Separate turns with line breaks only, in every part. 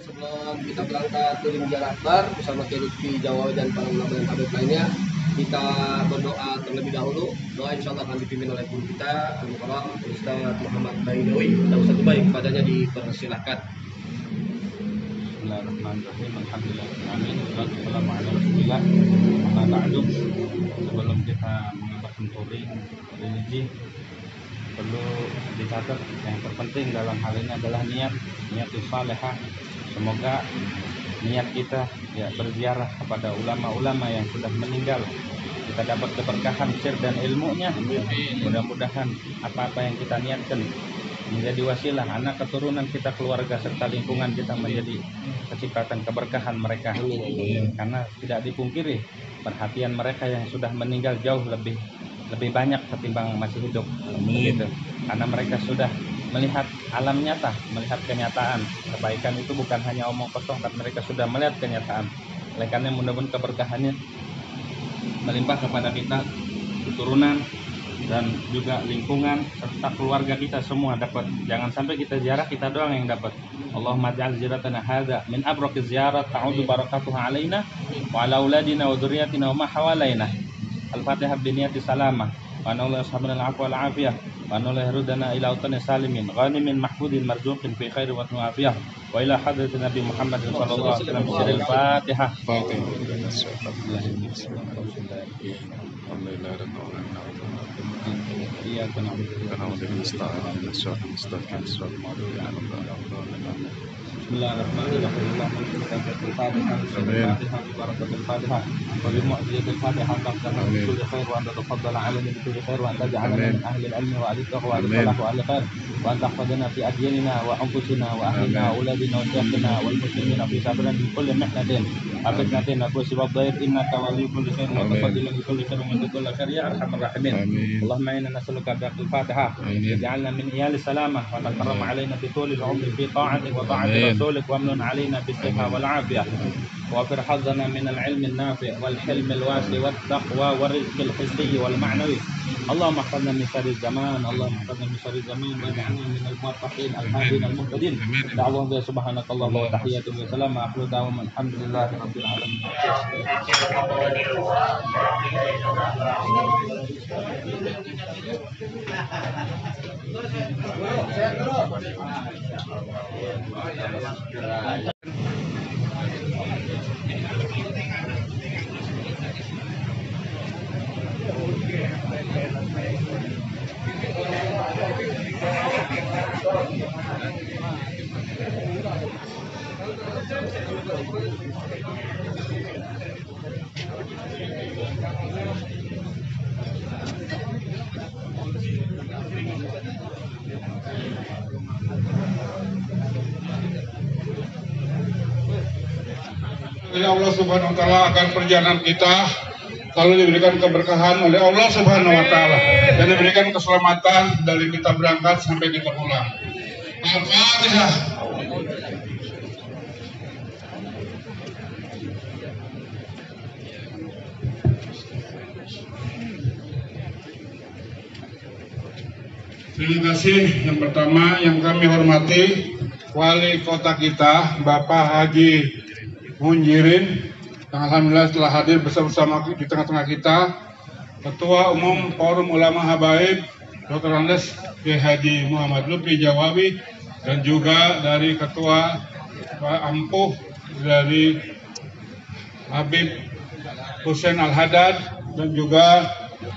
sebelum kita berangkat ke Rimjal Akbar bersama Kiai Lutfi Jawa dan para ulama dan habaib lainnya, kita berdoa terlebih dahulu. Doa insya Allah akan dipimpin oleh guru kita Al-Mukarram Ustaz Muhammad Baidawi. Ustaz Baik, kepadanya dipersilahkan.
Bismillahirrahmanirrahim. Alhamdulillahirrahmanirrahim. Wassalamualaikum warahmatullahi wabarakatuh. Sebelum kita mengadakan touring religi, perlu dicatat yang terpenting dalam hal ini adalah niat salehah. Semoga niat kita berziarah kepada ulama-ulama yang sudah meninggal, kita dapat keberkahan sir dan ilmunya. Mudah-mudahan apa-apa yang kita niatkan menjadi wasilah anak keturunan kita, keluarga serta lingkungan kita menjadi kecepatan keberkahan mereka. Karena tidak dipungkiri perhatian mereka yang sudah meninggal jauh lebih banyak ketimbang masih hidup. Gitu. Karena mereka sudah melihat alam nyata, melihat kenyataan. Kebaikan itu bukan hanya omong kosong, tapi mereka sudah melihat kenyataan. Oleh karena mudah-mudahan keberkahannya melimpah kepada kita, keturunan dan juga lingkungan serta keluarga kita semua dapat. Jangan sampai kita ziarah kita doang yang dapat. Allahumma ja'al ziyaratana hadza min abraqiz ziyarat ta'udu barakatuha alaina wa ala auladina wa dzurriyyatina wa ma hawalaina. Al-Fatihah biniyati salamah wa anna Allah ashabana al-afwa wal afiyah wa anna Allah yahrudana ila utani salimin ghanimin mahfudin marzuqin fi khairi wa afiyah wa ila hadratin Nabi Muhammad sallallahu alaihi wasallam. Siril Fatihah. Bismillahirrahmanirrahim. وبمعجزة الفاتحة تفتح بكل خير وأن تتفضل علينا بكل خير وأن تجعلنا من أهل العلم وأهل التقوى والصلاح وأهل الخير وأن تحفظنا في أدياننا وأنفسنا وأهلنا وأولادنا وشيخنا والمسلمين في سبيلنا من كل محنة أفتنة نكون سبب ضير إنك ولي كل خير وتفضل بكل خير ومن كل خير يا أرحم الراحمين. اللهم إنا نسألك بحق الفاتحة اجعلنا من إيال السلامة وتكرم علينا بطول العمر في طاعتك وطاعة رسولك وامن علينا بالصحة والعافية وفر حظنا من العلم النافع والحلم الواسع والتقوى والرزق الحسي والمعنوي. اللهم احفظنا من شر الزمان، اللهم احفظنا من شر الزمان واجعلنا من الموفقين الهادين المهتدين. دعوهم سبحانك اللهم وتحياتهم وسلام اخر دعوهم الحمد لله رب العالمين.
Allah Subhanahu wa Ta'ala akan perjalanan kita selalu diberikan keberkahan oleh Allah Subhanahu wa Ta'ala dan diberikan keselamatan dari kita berangkat sampai kita pulang. Al-Fatihah. Terima kasih. Yang pertama yang kami hormati Wali Kota kita Bapak Haji Munjirin, yang alhamdulillah telah hadir bersama di tengah-tengah kita. Ketua Umum Forum Ulama Habaib Dr. Andes Haji Muhammad Lutfi Jawawi, dan juga dari Ketua Ampuh dari Habib Husain Al-Hadad, dan juga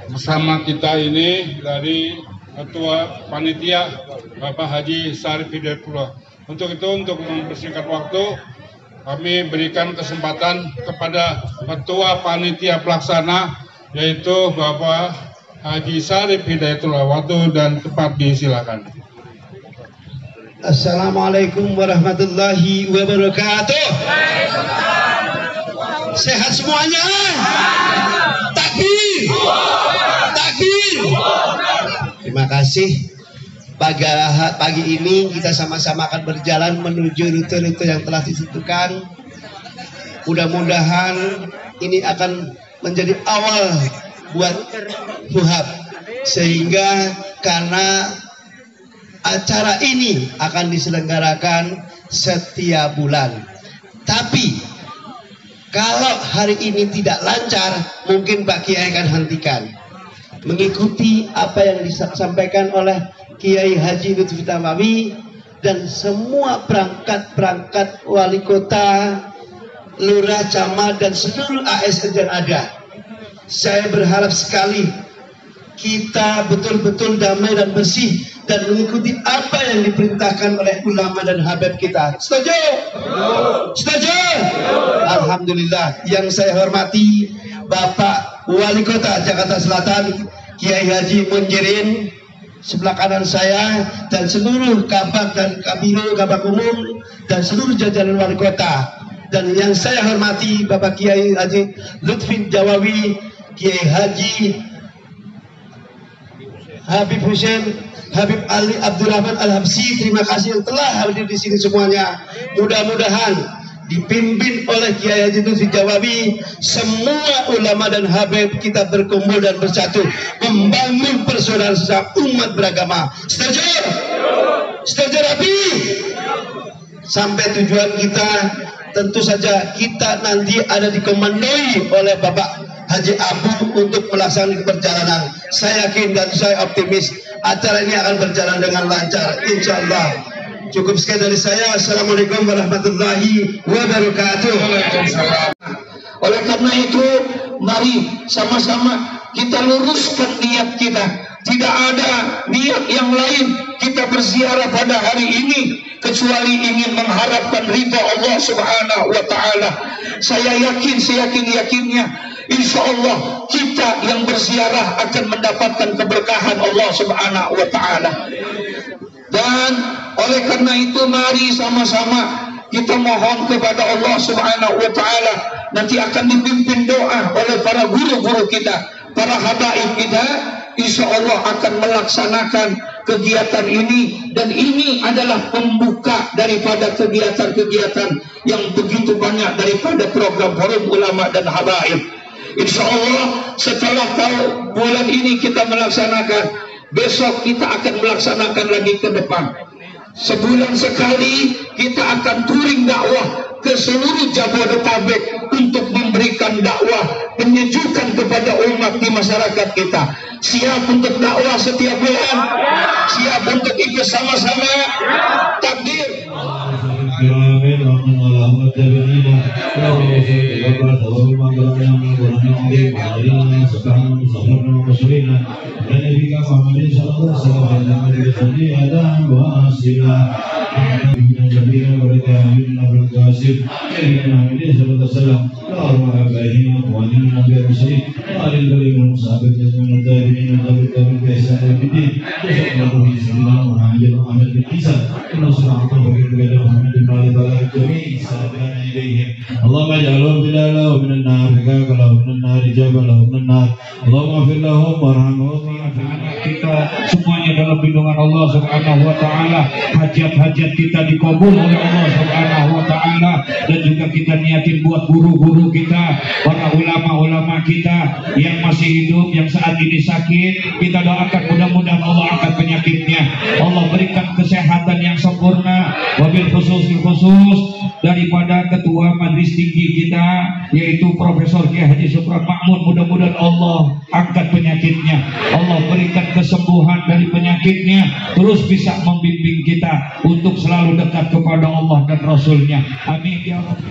bersama kita ini dari Ketua Panitia Bapak Haji Sarif Hidayatullah. Untuk itu, untuk mempersingkat waktu, kami berikan kesempatan kepada Ketua Panitia Pelaksana, yaitu Bapak Haji Sarif Hidayatullah. Waktu dan tempat disilakan.
Assalamualaikum warahmatullahi wabarakatuh. Sehat semuanya? Takbir! Takbir! Terima kasih. Pagi ini kita sama-sama akan berjalan menuju rute-rute yang telah ditentukan. Mudah-mudahan ini akan menjadi awal buat Fuhab, sehingga karena acara ini akan diselenggarakan setiap bulan. Tapi kalau hari ini tidak lancar, mungkin Pak Kiai akan hentikan. Mengikuti apa yang disampaikan oleh Kiai Haji Lutfi Tamawi dan semua perangkat-perangkat wali kota, lurah, camat, dan seluruh ASN yang ada. Saya berharap sekali kita betul-betul damai dan bersih dan mengikuti apa yang diperintahkan oleh ulama dan habib kita. Setuju? Setuju? Alhamdulillah. Yang saya hormati Bapak Wali Kota Jakarta Selatan Kiai Haji Munjirin sebelah kanan saya, dan seluruh kabak dan kabiro, kabak umum, dan seluruh jajaran wali kota. Dan yang saya hormati Bapak Kiai Haji Lutfi Jawawi, Kiai Haji Habib Hussein, Habib Ali Abdurrahman Al-Habsyi, terima kasih yang telah hadir di sini semuanya. Mudah-mudahan dipimpin oleh Kiai Haji Lutfi Jawawi, semua ulama dan habib kita berkumpul dan bersatu membangun persaudaraan sesama umat beragama. Setuju? Setuju Rabi? Sampai tujuan kita, tentu saja kita nanti ada dikomandoi oleh Bapak Haji Abu untuk melaksanakan perjalanan. Saya yakin dan saya optimis acara ini akan berjalan dengan lancar, insya Allah. Cukup sekian dari saya. Assalamualaikum warahmatullahi wabarakatuh. Oleh karena itu, mari sama-sama kita luruskan niat kita. Tidak ada niat yang lain kita berziarah pada hari ini kecuali ingin mengharapkan ridha Allah Subhanahu wa Ta'ala. Saya yakinnya, insya Allah kita yang berziarah akan mendapatkan keberkahan Allah Subhanahu wa Ta'ala. Dan oleh karena itu mari sama-sama kita mohon kepada Allah Subhanahu wa Ta'ala. Nanti akan dipimpin doa oleh para guru-guru kita, para habaib kita, insya Allah akan melaksanakan kegiatan ini. Dan ini adalah pembuka daripada kegiatan-kegiatan yang begitu banyak daripada program Forum Ulama dan Habaib. Insya Allah setelah bulan ini kita melaksanakan, besok kita akan melaksanakan lagi ke depan. Sebulan sekali kita akan touring dakwah ke seluruh Jabodetabek untuk memberikan dakwah penyejukan kepada umat di masyarakat kita. Siap untuk dakwah setiap bulan? Siap untuk ikut sama-sama? Takbir.
Allahumma ja'alhum bilalahu minan nar, bikalahu minan nar, jabalahu minan nar. Allahumma fir lahum warhamhum. Kita semuanya dalam lindungan Allah Subhanahu wa Ta'ala. Hajat-hajat kita dikabul oleh Allah Subhanahu wa Ta'ala. Dan juga kita niatin buat guru-guru kita, para ulama-ulama kita yang masih hidup, yang saat ini sakit, kita doakan mudah-mudahan Allah angkat penyakitnya, Allah berikan kesehatan yang sempurna. Wabil khusus daripada ketua majelis tinggi kita, yaitu Profesor Kiai Haji Supran Makmun, mudah-mudahan Allah angkat penyakitnya, Allah berikan kesembuhan dari penyakitnya, terus bisa membimbing kita untuk selalu dekat kepada Allah dan Rasulnya. Amin ya Rabbi.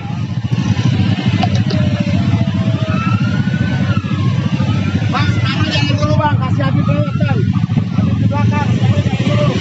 Bang, sekarang jangan dulu bang, kasih Habib lewatan. Habib di belakang, jangan dulu.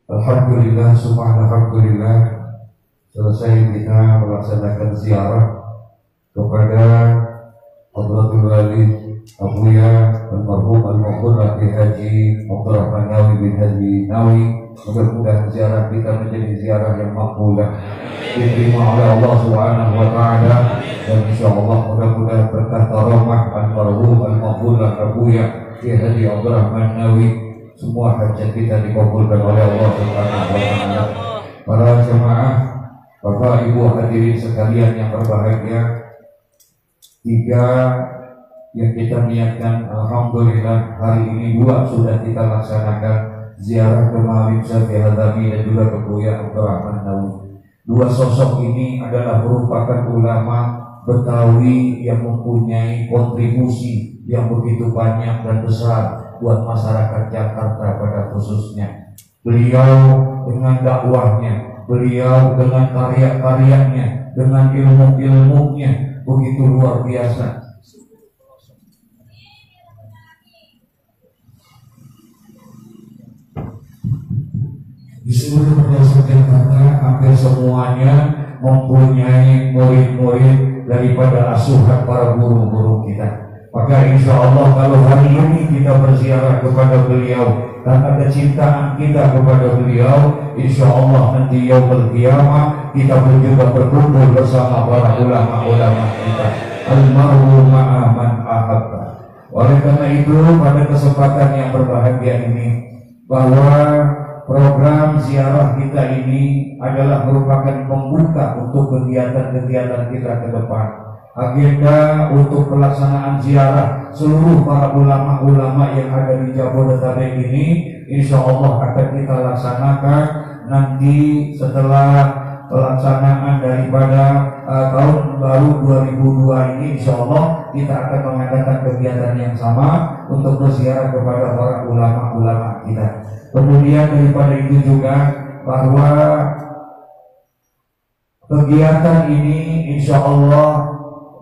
Alhamdulillah, subhanallah, selesai kita melaksanakan ziarah kepada Hadratul Walid Abuya almarhum al-Mughfar Haji Abdurrahman Nawi bin Haji Nawi. Mudah-mudahan ziarah kita menjadi ziarah yang makbulah, diterima oleh Allah Subhanahu wa taala, dan insyaallah mudah-mudahan berkah karamah almarhum al-Mughfar Abuya Haji Abdurrahman Nawi, semua hajat kita dikabulkan oleh Allah Subhanahu wa taala. Para jemaah, Bapak Ibu hadirin sekalian yang berbahagia, 3 yang kita niatkan, alhamdulillah hari ini 2 sudah kita laksanakan, ziarah ke Malim Syafi Hadami dan juga ke Buya Abdurrahman Nawi. 2 sosok ini adalah merupakan ulama Betawi yang mempunyai kontribusi yang begitu banyak dan besar buat masyarakat Jakarta pada khususnya. Beliau dengan dakwahnya, beliau dengan karya-karyanya, dengan ilmu-ilmunya begitu luar biasa. Di seluruh pelosok Jakarta hampir semuanya mempunyai murid-murid daripada asuhan para guru-guru kita. Maka insya Allah kalau hari ini kita berziarah kepada beliau dan ada cintaan kita kepada beliau, insya Allah nanti yaumul qiyamah kita pun juga berkumpul bersama para ulama-ulama kita. Almarhum ma'a man ahabba. Oleh karena itu pada kesempatan yang berbahagia ini, bahwa program ziarah kita ini adalah merupakan pembuka untuk kegiatan-kegiatan kita ke depan.
agenda untuk pelaksanaan ziarah seluruh para ulama-ulama yang ada di Jabodetabek ini, insya Allah akan kita laksanakan nanti setelah pelaksanaan daripada tahun baru 2002 ini. Insya Allah kita akan mengadakan kegiatan yang sama untuk berziarah kepada para ulama-ulama kita. Kemudian daripada itu juga bahwa kegiatan ini insya Allah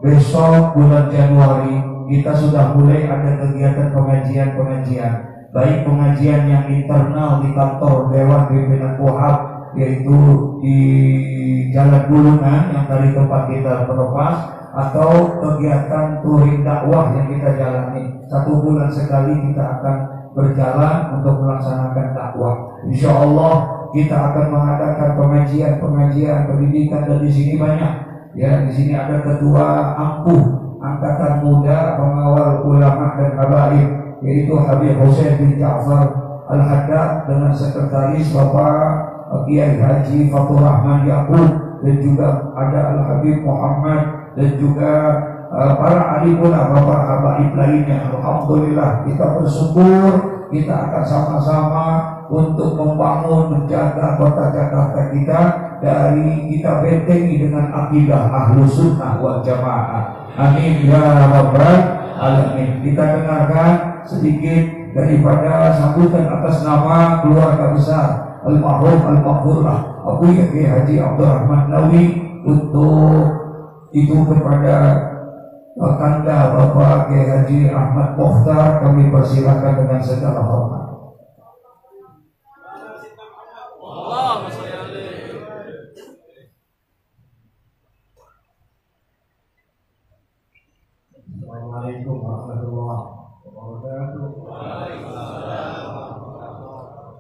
besok bulan Januari kita sudah mulai ada kegiatan pengajian-pengajian, baik pengajian yang internal di kantor Dewan Pimpinan Kohab, yaitu di Jalan Bulungan yang dari tempat kita berlepas, atau kegiatan touring dakwah yang kita jalani 1 bulan sekali. Kita akan berjalan untuk melaksanakan dakwah. Insya Allah kita akan mengadakan pengajian pendidikan, dan di sini banyak. Ya, di sini ada ketua ampuh angkatan muda pengawal ulama dan habaib, yaitu Habib Hussein bin Ja'far Al-Haddad, dengan sekretaris Bapak Kiai Haji Fathur Rahman Yaqub, dan juga ada Al-Habib Muhammad, dan juga para alim ulama, para habaib lainnya. Alhamdulillah kita bersyukur, kita akan sama-sama untuk membangun, menjaga kota Jakarta kita dari kita bentengi dengan akidah Ahlus Sunnah wal Jamaah. Amin ya rabbal alamin. Kita dengarkan sedikit daripada sambutan atas nama keluarga besar almarhum al-maghfurlah Abu Yahya Haji Abdurrahman Nawi. Untuk itu kepada Kanda Bapak Kiai Haji Ahmad Mokhtar kami persilakan dengan segala hormat.
Assalamualaikum warahmatullahi wabarakatuh.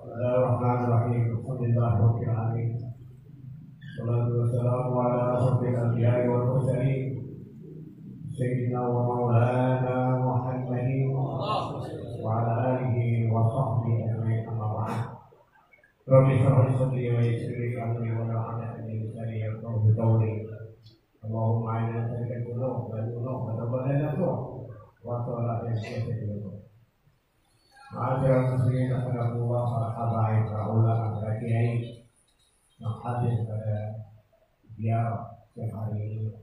Bismillahirrahmanirrahim. Alhamdulillahirabbil alamin. Wassalatu wassalamu ala asyrofil anbiya'i wal mursalin sayyidina wa maulana Muhammadin wa ala alihi wa sahbihi ajma'in. Amma ba'd. Rabbi shrah li sadri wa yassir li amri wa hlul 'uqdatam min lisani yafqahu qawli. Allahumma inna nas'aluka al-huda wal huda wa tabaddal wa ta'ala al-syaitan. Ma'asyiral muslimin rahimakumullah, para habaib, para ulama, para kiai yang hadir pada ziarah yang hari ini.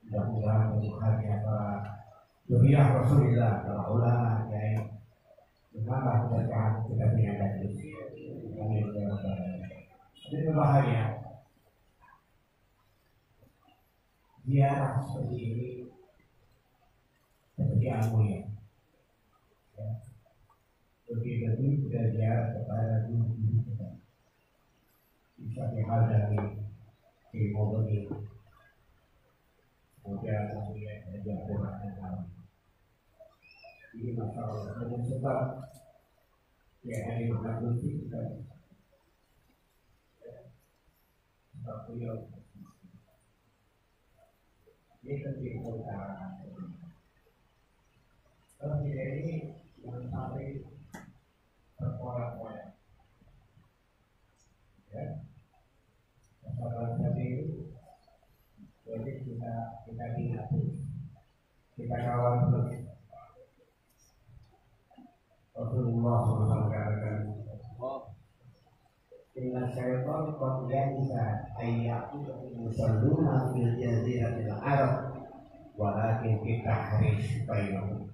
Mudah-mudahan berkahnya para zuriyah Rasulullah, para ulama, kiai, menambah keberkahan kita punya hati. Amin ya rabbal alamin. Ini berbahaya. Ziarah seperti ini seperti mulia, ya. Lebih-lebih kita ziarah kepada guru kita. Bisa dihal dari ilmu ini, kemudian mulia belajar Quran dan Al. Ini masalah dengan sebab ya hari mengakuti kita sebab beliau. Ini penting utara. Kalau tidak ini yang sampai berpola-pola, ya, masalah tadi itu, jadi kita ingat, kita kawal terus. Rasulullah SAW mengatakan, Inna syaitan qad yansa ayyaku musalluna fil jaziratil Arab walakin bitahrish bainahum.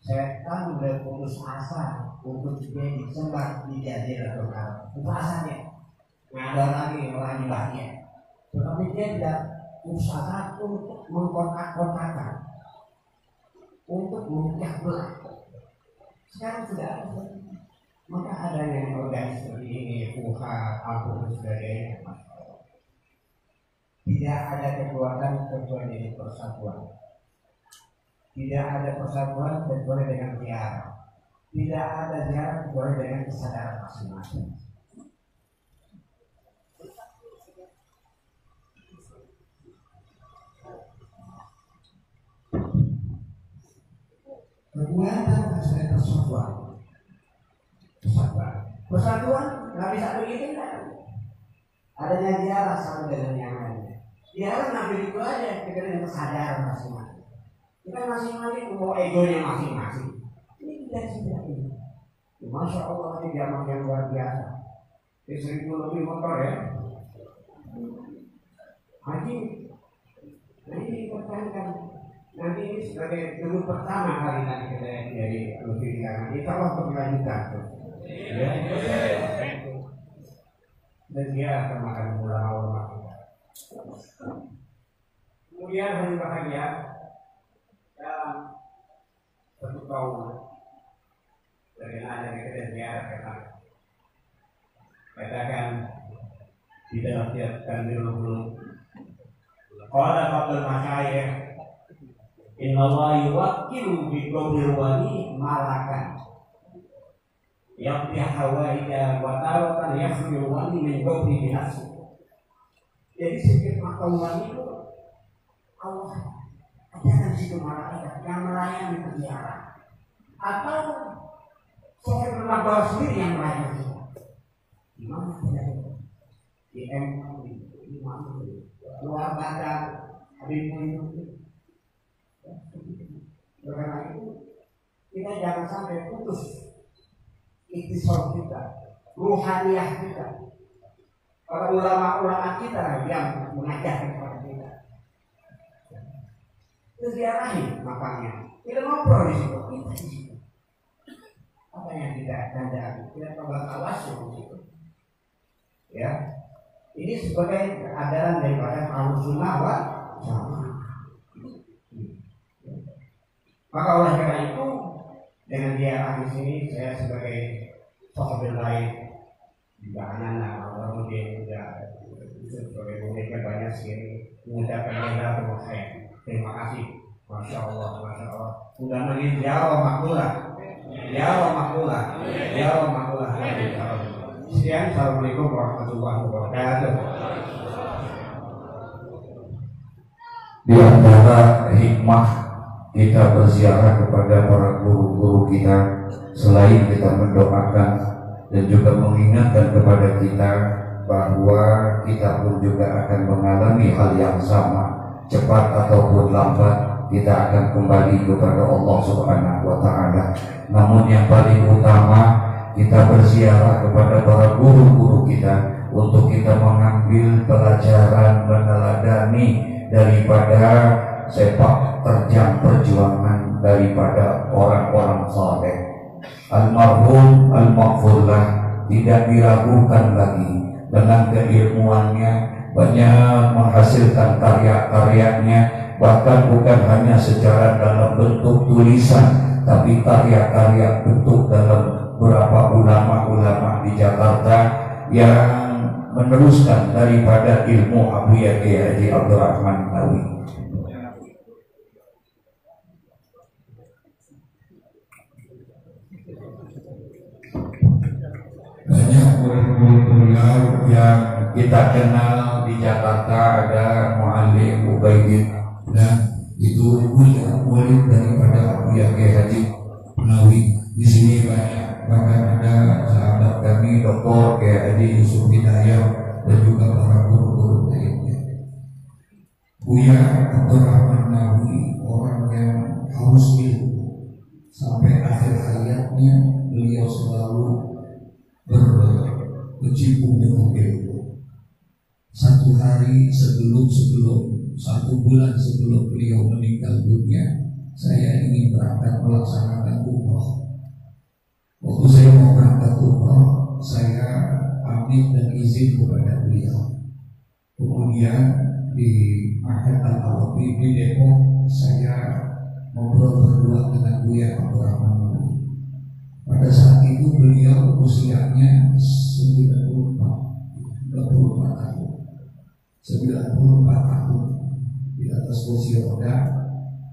Setan berputus asa untuk dia disembah di jaziratul Arab. Putus asanya nggak ada lagi orang ibadahnya. Tetapi dia tidak putus asa untuk mengkotak-kotakan, untuk memecah belah. Sekarang sudah ada. Maka adanya organisasi seperti ini, FUHA, APU, dan sebagainya. Tidak ada kekuatan kecuali dari persatuan. Tidak ada persatuan kecuali dengan ziarah. Tidak ada ziarah kecuali dengan kesadaran masing-masing. Kekuatan kesadaran persatuan. Persatuan nggak bisa begitu kan? Adanya ziarah satu dengan yang lainnya. Ya harus ngambil itu aja, kita dengan kesadaran masing-masing. Kita masing-masing membawa egonya masing-masing. Ini kita tidak ini. Masya Allah ini jamaah yang luar biasa. Di 1000 lebih motor ya. Haji, nah ini dipertahankan. Nanti ini sebagai debut pertama kali nanti kita dari Lutfi Karang. Insya Allah berlanjutan. Ya. Dan dia akan makan ulama-ulama kita. Kemudian hari bahagia dalam 1 tahun dari ada kita ziarah ke sana. Katakan di dalam tiap dulu. Qala Abdul Masyayikh, Inna Allah yuwakkilu bi qawli wali malakan yaqdi hawaida wa taratan yakhlu wali min qawli binafsi. Jadi setiap makhluk itu Allah ada di situ malaikat yang melayani penjara atau sopir penambal sendiri yang melayani. Di mana tidak? Di MK, di mana? Luar badan, habis itu. Karena itu kita jangan sampai putus ikhtisar kita, ruhaniyah kita. Para ulama-ulama kita yang mengajarkan kepada kita. Terziarahi makamnya. Kita ngobrol di situ, kita di situ. Apa yang kita kandang, kita coba tawasul di situ. Ya, ini sebagai ajaran daripada Ahlussunnah wal Jamaah. Maka oleh karena itu dengan ziarah di sini saya sebagai sahabat lain juga anak-anak kemudian juga sebagai muridnya banyak sekali mengucapkan terima kasih. Terima kasih, masya Allah, masya Allah. Sudah menjadi jauh makmulah, jauh makmulah, jauh makmulah. Sekian, assalamualaikum warahmatullahi wabarakatuh.
Di antara hikmah kita berziarah kepada para guru-guru kita, selain kita mendoakan dan juga mengingatkan kepada kita bahwa kita pun juga akan mengalami hal yang sama, cepat ataupun lambat kita akan kembali kepada Allah Subhanahu wa Ta'ala. Namun yang paling utama, kita berziarah kepada para guru-guru kita untuk kita mengambil pelajaran, meneladani daripada sepak terjang perjuangan daripada orang-orang saleh. Almarhum al-maghfurlah tidak diragukan lagi dengan keilmuannya, banyak menghasilkan karya-karyanya, bahkan bukan hanya secara dalam bentuk tulisan, tapi karya-karya bentuk dalam beberapa ulama-ulama di Jakarta yang meneruskan daripada ilmu Abu Yahya Haji Abdurrahman Nawawi. Banyak guru-guru beliau yang kita kenal di Jakarta, ada Muallim Ubaidin, dan itu murid daripada Abu Yahya Haji Nawawi. Di sini banyak, bahkan ada sahabat kami Dr. Kiai Haji Yusuf Hidayah dan juga para guru-guru lainnya. Buya Abdurrahman Nawawi orang yang haus ilmu, sampai akhir hayatnya beliau selalu berkecimpung dengan ilmu. Satu hari sebelum 1 bulan sebelum beliau meninggal dunia, saya ingin berangkat melaksanakan umrah. Waktu saya mau berangkat umrah, saya pamit dan izin kepada beliau. Kemudian di Mahad Al-Arabi di Depok, saya ngobrol berdua dengan Buya Abdurrahman Nawawi. Pada saat itu beliau usianya 94 tahun. 94 tahun di atas kursi roda.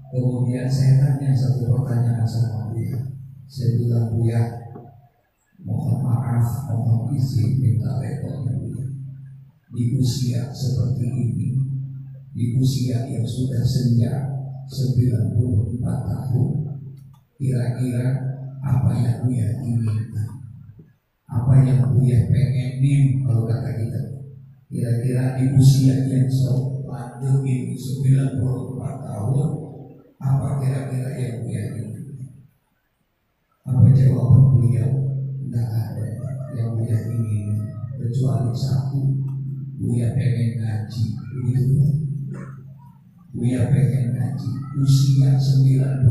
Kemudian saya tanya satu pertanyaan sama dia. Saya bilang, Buya, mohon maaf, mohon izin minta rekodnya Buya. Di usia seperti ini, di usia yang sudah senja 94 tahun, kira-kira apa yang Buya inginkan, apa yang Buya pengenin, kalau kata kita, kira-kira di usia yang
lanjut ini 94 tahun, apa kira-kira yang Buya ingin? Apa jawaban beliau? Tidak ada yang Buya ingin kecuali satu, Buya pengen ngaji. Begitu. Buya pengen ngaji. Usia 94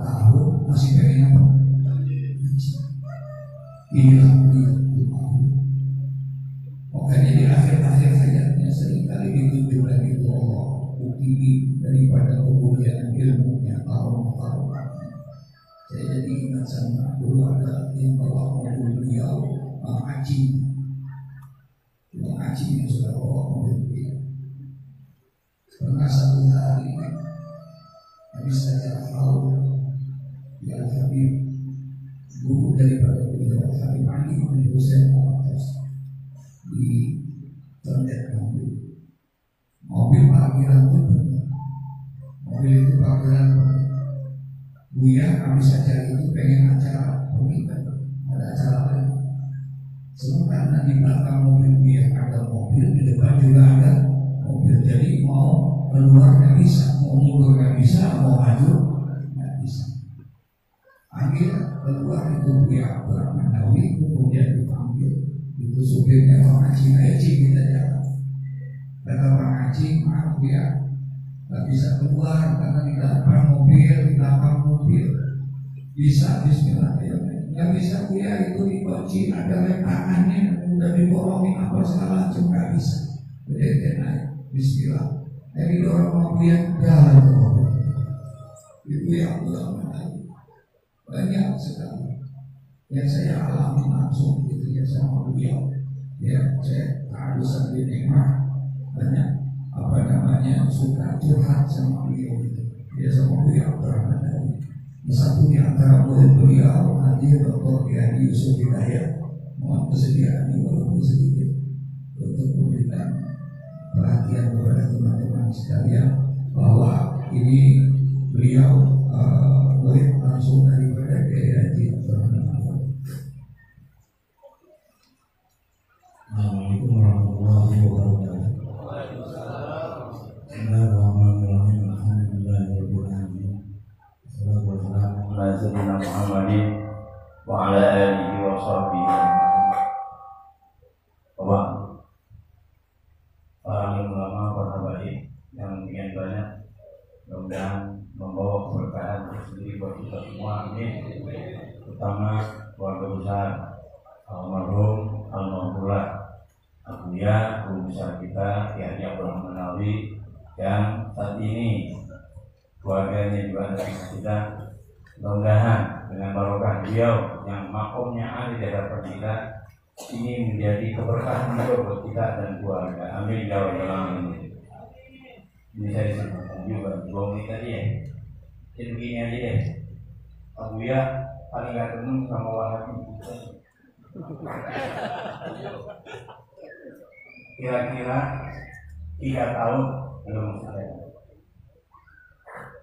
tahun masih pengen apa? Ngaji. Inilah Buya itu mau. Makanya di akhir-akhir hayatnya seringkali dituju lagi Allah bukti daripada kemuliaan ilmunya tahun-tahun. Saya jadi ingat sama dulu ada yang bawa mobil beliau mengaji yang sudah bawa mobil beliau. Pernah satu hari habis saya tahu ya Habib guru daripada beliau Habib Ali menurut saya di terlihat mobil parkiran itu mobil itu parkiran Buya habis acara itu pengen acara pernikahan, ada acara lain. Sementara di belakang mobil Buya ada mobil, di depan juga ada mobil. Jadi mau keluar nggak bisa, mau mundur nggak bisa, mau maju nggak bisa. Akhirnya keluar itu Buya Abdurrahman Nawawi, kemudian dipanggil. Itu supirnya Pak Haji, Haji kita jalan. Kata Pak Haji, maaf ya, nggak bisa keluar karena di belakang mobil bisa bismillahirrahmanirrahim. Nggak bisa ya, itu dikunci, ada lem tangannya, udah dibolongin apa segala macam, nggak bisa. Udah naik, bismillah. Jadi orang mobil jalan ke mobil. Itu yang banyak sekali yang saya alami langsung gitu ya sama beliau. Ya saya harus sambil nikmat, banyak apa namanya suka curhat sama beliau gitu. Dia sama beliau berapa dari satu di antara murid beliau hadir Dr. Kiai Yusuf Hidayat. Mohon kesediaan walaupun sedikit untuk memberikan perhatian kepada teman-teman sekalian bahwa ini beliau murid langsung daripada Kiai Haji
Assalamualaikum warahmatullahi wabarakatuh. Bismillahirrahmanirrahim. Alhamdulillahirabbil alamin. Wassalatu wassalamu ala sayyidina Muhammadin wa ala alihi wa sahbihi. Para ulama, para baik yang demikian banyak, mudah-mudahan membawa keberkahan tersendiri buat kita semua. Amin. Terutama keluarga besar almarhum almarhumah Abuya guru besar kita Kiai Abdurrahman Nawawi yang saat ini keluarganya juga ada di kita. Mudah-mudahan dengan barokah beliau yang makomnya ada di hadapan kita ini menjadi keberkahan buat kita dan keluarga. Amin ya rabbal alamin. Ini saya disebutkan juga 2 menit tadi ya. Jadi begini aja deh. Abuya paling gak temen sama Wahabi. Kira-kira 3 tahun belum saya.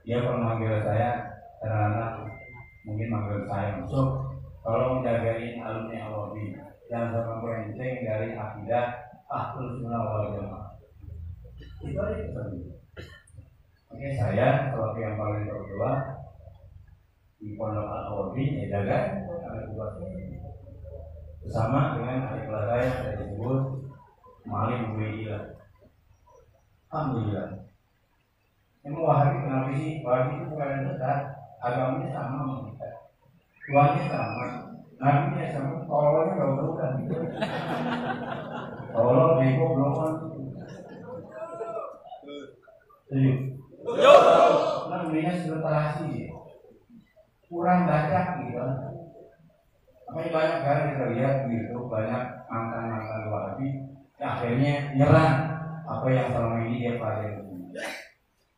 Dia pernah manggil saya karena mungkin manggil saya masuk tolong jagain alumni Awabi yang sama berenceng dari akidah Ahlus Sunnah wal Jamaah. Itu aja pesan. Oke, saya sebagai yang paling tertua di Pondok Al-Awabi ya jaga anak buah bersama dengan adik kelas saya yang disebut Malim Builah. Alhamdulillah. Emang Wahabi kenapa sih? Wahabi itu bukan yang besar, agamanya sama sama kita, tuannya sama, nabinya sama, tolongnya gak berubah gitu. Tolong bego belum nah mendingan filtrasi kurang banyak gitu. Makanya banyak kan kita lihat gitu, banyak mantan-mantan Wahabi yang akhirnya nyerang apa yang selama ini dia pelajari.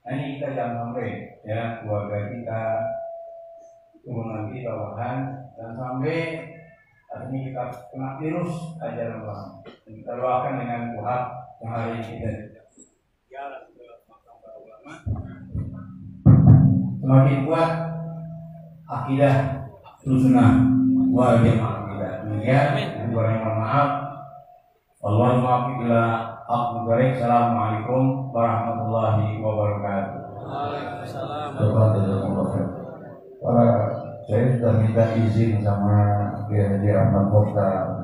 Nah ini kita jangan sampai ya keluarga kita, kemudian kita bawahan dan sampai akhirnya kita kena virus ajaran Islam. Kita doakan dengan doa yang hari ini kita semakin kuat akidah sunnah wal jamaah kita. Demikian, yang kurang mohon maaf. Wallahul muwaffiq ila aqwamit thoriq. Assalamualaikum warahmatullahi wabarakatuh.
Saya sudah minta izin sama Kiai Haji Ahmad Mokhtar,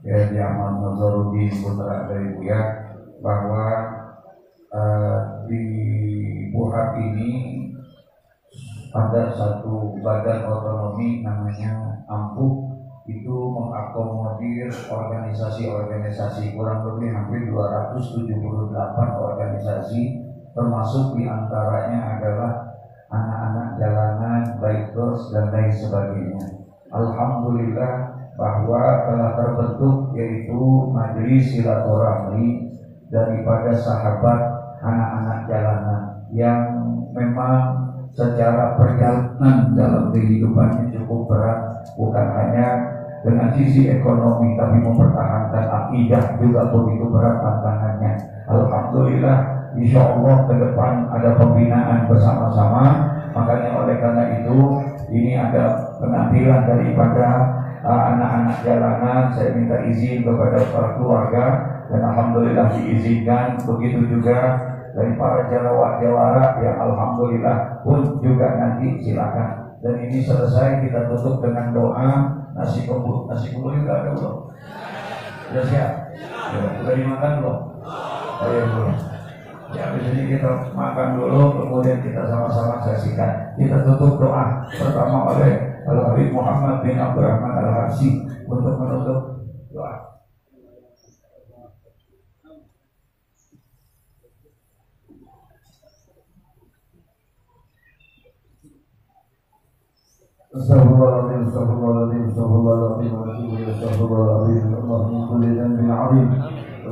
Kiai Haji Ahmad Nazaruddin putra dari Buya, bahwa di Buhat ini ada satu badan otonomi namanya Ampuh, itu mengakomodir organisasi-organisasi kurang lebih hampir 278 organisasi, termasuk diantaranya adalah anak-anak jalanan, bikers dan lain sebagainya. Alhamdulillah bahwa telah terbentuk yaitu majelis silaturahmi daripada sahabat anak-anak jalanan yang memang secara perjalanan dalam kehidupannya cukup berat, bukan hanya dengan sisi ekonomi tapi mempertahankan akidah juga begitu berat tantangannya. Alhamdulillah, insya Allah ke depan ada pembinaan bersama-sama. Makanya oleh karena itu ini ada penampilan daripada anak-anak jalanan. Saya minta izin kepada para keluarga dan alhamdulillah diizinkan. Begitu juga dari para jawara yang alhamdulillah pun juga nanti silakan. Dan ini selesai kita tutup dengan doa. Nasi kumpul juga ada belum? Sudah siap? Sudah dimakan belum? Ayo belum. Ya, di sini kita makan dulu, kemudian kita sama-sama saksikan. Kita tutup doa pertama oleh Al-Habib Muhammad bin Abdurrahman Al-Habsyi untuk menutup doa. Astagfirullahaladzim, astagfirullahaladzim, astagfirullahaladzim, astagfirullahaladzim, Allahumma min kulli dhanbin 'azim.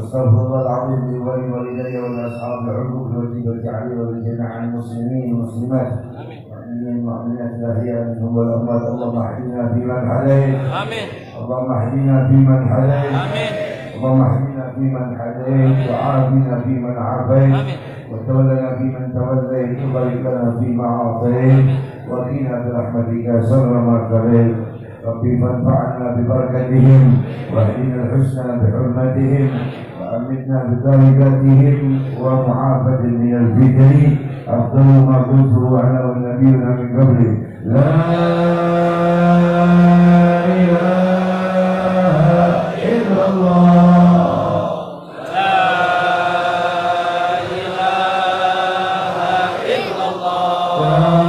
Astagfirullahaladzim li walidayya wa li ashabil 'uquq wa li ja'ali wa li jami'il muslimin wal muslimat. Amin. Mu'minat lahiyah minhum wal amwat. Allahumma hdina fi man hadayt. Amin. Allahumma hdina fi man hadayt. Amin. Allahumma hdina fi man hadayt wa 'afina fi man 'afayt. Amin. وتولنا فيمن توليت وبارك لنا فيما أعطيت وقنا برحمتك شر ما قضيت ربي فانفعنا ببركتهم واهدنا الحسنى بحرمتهم وأمتنا بدرجاتهم ومعافاة من الفتن أفضل ما قلته أنا والنبينا من قبلي لا إله إلا الله.
Amin.